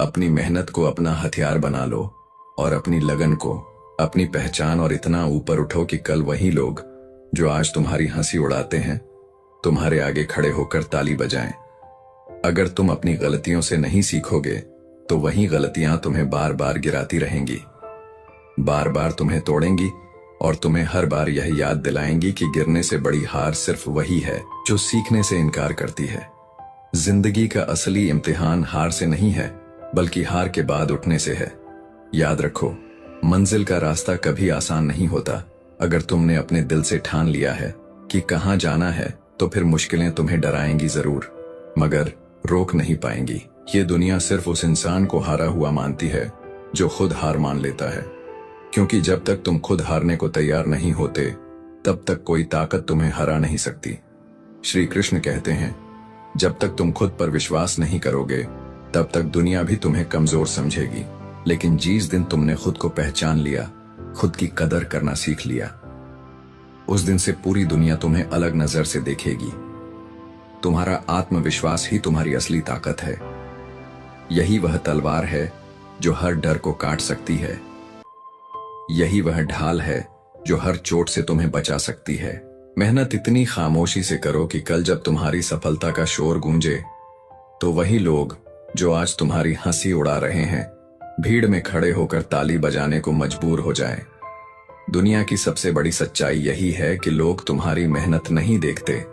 अपनी मेहनत को अपना हथियार बना लो और अपनी लगन को अपनी पहचान, और इतना ऊपर उठो कि कल वही लोग जो आज तुम्हारी हंसी उड़ाते हैं तुम्हारे आगे खड़े होकर ताली बजाएं। अगर तुम अपनी गलतियों से नहीं सीखोगे तो वही गलतियां तुम्हें बार बार गिराती रहेंगी, बार बार तुम्हें तोड़ेंगी और तुम्हें हर बार यह याद दिलाएंगी कि गिरने से बड़ी हार सिर्फ वही है जो सीखने से इनकार करती है। जिंदगी का असली इम्तिहान हार से नहीं है बल्कि हार के बाद उठने से है। याद रखो, मंजिल का रास्ता कभी आसान नहीं होता। अगर तुमने अपने दिल से ठान लिया है कि कहां जाना है तो फिर मुश्किलें तुम्हें डराएंगी जरूर, मगर रोक नहीं पाएंगी। ये दुनिया सिर्फ उस इंसान को हारा हुआ मानती है जो खुद हार मान लेता है, क्योंकि जब तक तुम खुद हारने को तैयार नहीं होते तब तक कोई ताकत तुम्हें हरा नहीं सकती। श्री कृष्ण कहते हैं, जब तक तुम खुद पर विश्वास नहीं करोगे तब तक दुनिया भी तुम्हें कमजोर समझेगी, लेकिन जिस दिन तुमने खुद को पहचान लिया, खुद की कदर करना सीख लिया, उस दिन से पूरी दुनिया तुम्हें अलग नजर से देखेगी। तुम्हारा आत्मविश्वास ही तुम्हारी असली ताकत है। यही वह तलवार है जो हर डर को काट सकती है। यही वह ढाल है जो हर चोट से तुम्हें बचा सकती है। मेहनत इतनी खामोशी से करो कि कल जब तुम्हारी सफलता का शोर गूंजे तो वही लोग जो आज तुम्हारी हंसी उड़ा रहे हैं भीड़ में खड़े होकर ताली बजाने को मजबूर हो जाएं। दुनिया की सबसे बड़ी सच्चाई यही है कि लोग तुम्हारी मेहनत नहीं देखते,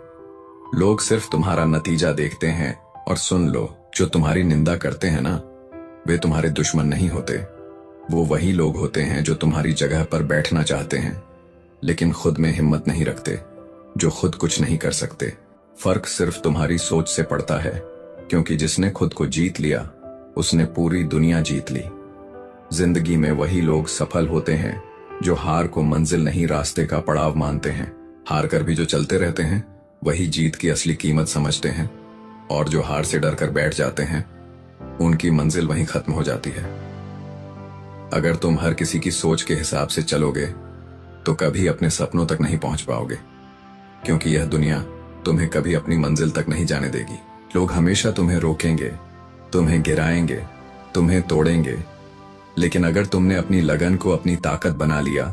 लोग सिर्फ तुम्हारा नतीजा देखते हैं। और सुन लो, जो तुम्हारी निंदा करते हैं ना, वे तुम्हारे दुश्मन नहीं होते। वो वही लोग होते हैं जो तुम्हारी जगह पर बैठना चाहते हैं लेकिन खुद में हिम्मत नहीं रखते, जो खुद कुछ नहीं कर सकते। फर्क सिर्फ तुम्हारी सोच से पड़ता है, क्योंकि जिसने खुद को जीत लिया उसने पूरी दुनिया जीत ली। जिंदगी में वही लोग सफल होते हैं जो हार को मंजिल नहीं रास्ते का पड़ाव मानते हैं। हार कर भी जो चलते रहते हैं वही जीत की असली कीमत समझते हैं, और जो हार से डर कर बैठ जाते हैं उनकी मंजिल वहीं खत्म हो जाती है। अगर तुम हर किसी की सोच के हिसाब से चलोगे तो कभी अपने सपनों तक नहीं पहुंच पाओगे, क्योंकि यह दुनिया तुम्हें कभी अपनी मंजिल तक नहीं जाने देगी। लोग हमेशा तुम्हें रोकेंगे, तुम्हें गिराएंगे, तुम्हें तोड़ेंगे, लेकिन अगर तुमने अपनी लगन को अपनी ताकत बना लिया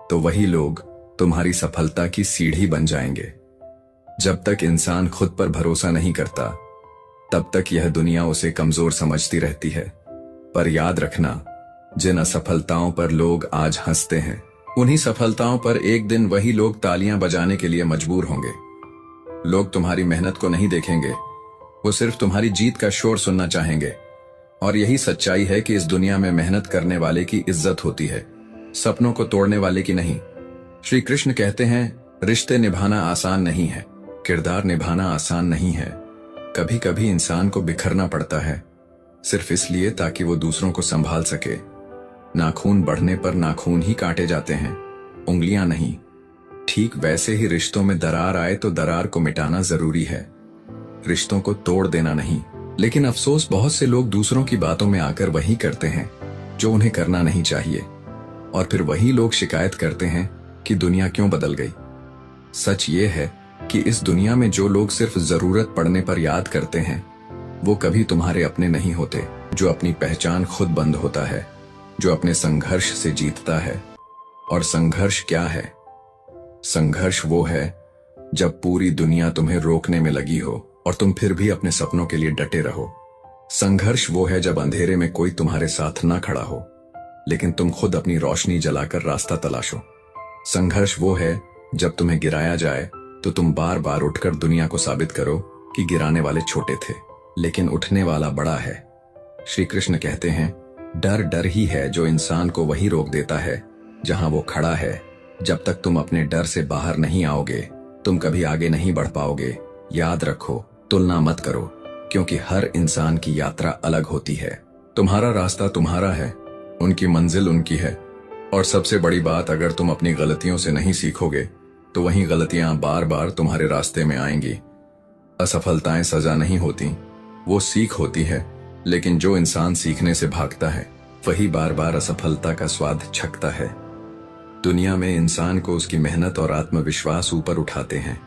तो वही लोग तुम्हारी सफलता की सीढ़ी बन जाएंगे। जब तक इंसान खुद पर भरोसा नहीं करता तब तक यह दुनिया उसे कमजोर समझती रहती है। पर याद रखना, जिन असफलताओं पर लोग आज हंसते हैं उन्हीं सफलताओं पर एक दिन वही लोग तालियां बजाने के लिए मजबूर होंगे। लोग तुम्हारी मेहनत को नहीं देखेंगे, वो सिर्फ तुम्हारी जीत का शोर सुनना चाहेंगे। और यही सच्चाई है कि इस दुनिया में मेहनत करने वाले की इज्जत होती है, सपनों को तोड़ने वाले की नहीं। श्री कृष्ण कहते हैं, रिश्ते निभाना आसान नहीं है, किरदार निभाना आसान नहीं है। कभी कभी इंसान को बिखरना पड़ता है सिर्फ इसलिए ताकि वो दूसरों को संभाल सके। नाखून बढ़ने पर नाखून ही काटे जाते हैं, उंगलियां नहीं। ठीक वैसे ही रिश्तों में दरार आए तो दरार को मिटाना जरूरी है, रिश्तों को तोड़ देना नहीं। लेकिन अफसोस, बहुत से लोग दूसरों की बातों में आकर वही करते हैं जो उन्हें करना नहीं चाहिए, और फिर वही लोग शिकायत करते हैं कि दुनिया क्यों बदल गई। सच ये है कि इस दुनिया में जो लोग सिर्फ जरूरत पड़ने पर याद करते हैं वो कभी तुम्हारे अपने नहीं होते। जो अपनी पहचान खुद बंद होता है, जो अपने संघर्ष से जीतता है। और संघर्ष क्या है? संघर्ष वो है जब पूरी दुनिया तुम्हें रोकने में लगी हो और तुम फिर भी अपने सपनों के लिए डटे रहो। संघर्ष वो है जब अंधेरे में कोई तुम्हारे साथ ना खड़ा हो लेकिन तुम खुद अपनी रोशनी जलाकर रास्ता तलाशो। संघर्ष वो है जब तुम्हें गिराया जाए तो तुम बार बार उठकर दुनिया को साबित करो कि गिराने वाले छोटे थे लेकिन उठने वाला बड़ा है। श्री कृष्ण कहते हैं, डर डर ही है जो इंसान को वही रोक देता है जहां वो खड़ा है। जब तक तुम अपने डर से बाहर नहीं आओगे तुम कभी आगे नहीं बढ़ पाओगे। याद रखो, तुलना मत करो, क्योंकि हर इंसान की यात्रा अलग होती है। तुम्हारा रास्ता तुम्हारा है, उनकी मंजिल उनकी है। और सबसे बड़ी बात, अगर तुम अपनी गलतियों से नहीं सीखोगे तो वही गलतियां बार बार तुम्हारे रास्ते में आएंगी। असफलताएं सजा नहीं होती, वो सीख होती है। लेकिन जो इंसान सीखने से भागता है वही बार बार असफलता का स्वाद चखता है। दुनिया में इंसान को उसकी मेहनत और आत्मविश्वास ऊपर उठाते हैं।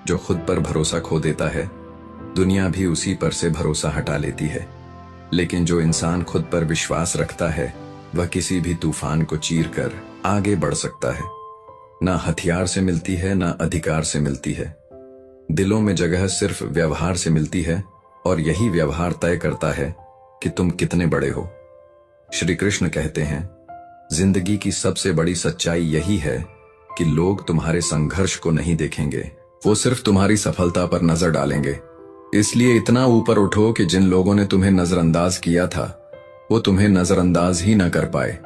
जो खुद पर भरोसा खो देता है दुनिया भी उसी पर से भरोसा हटा लेती है। लेकिन जो इंसान खुद पर विश्वास रखता है वह किसी भी तूफान को चीर कर आगे बढ़ सकता है। ना हथियार से मिलती है, ना अधिकार से मिलती है। दिलों में जगह सिर्फ व्यवहार से मिलती है, और यही व्यवहार तय करता है कि तुम कितने बड़े हो। श्री कृष्ण कहते हैं, जिंदगी की सबसे बड़ी सच्चाई यही है कि लोग तुम्हारे संघर्ष को नहीं देखेंगे, वो सिर्फ तुम्हारी सफलता पर नजर डालेंगे। इसलिए इतना ऊपर उठो कि जिन लोगों ने तुम्हें नजरअंदाज किया था वो तुम्हें नजरअंदाज ही न कर पाए।